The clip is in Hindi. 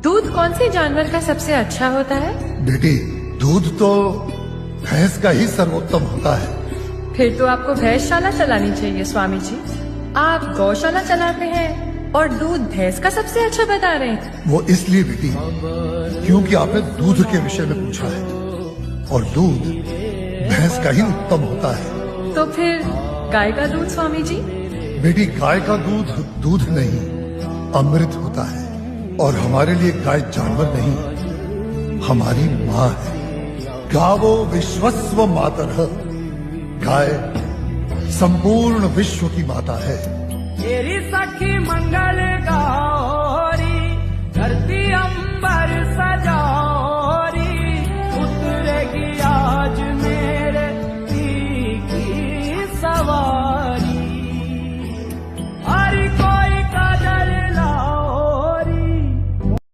दूध कौन से जानवर का सबसे अच्छा होता है? बेटी, दूध तो भैंस का ही सर्वोत्तम होता है। फिर तो आपको भैंसशाला चलानी चाहिए स्वामी जी। आप गौशाला चलाते हैं और दूध भैंस का सबसे अच्छा बता रहे हैं। वो इसलिए बेटी क्योंकि आपने दूध के विषय में पूछा है और दूध भैंस का ही उत्तम होता है। तो फिर गाय का दूध स्वामी जी? बेटी, गाय का दूध दूध नहीं अमृत होता है और हमारे लिए गाय जानवर नहीं, हमारी माँ है। गावो विश्वस्व मातरः, गाय संपूर्ण विश्व की माता है। मेरी सखी मंगल गा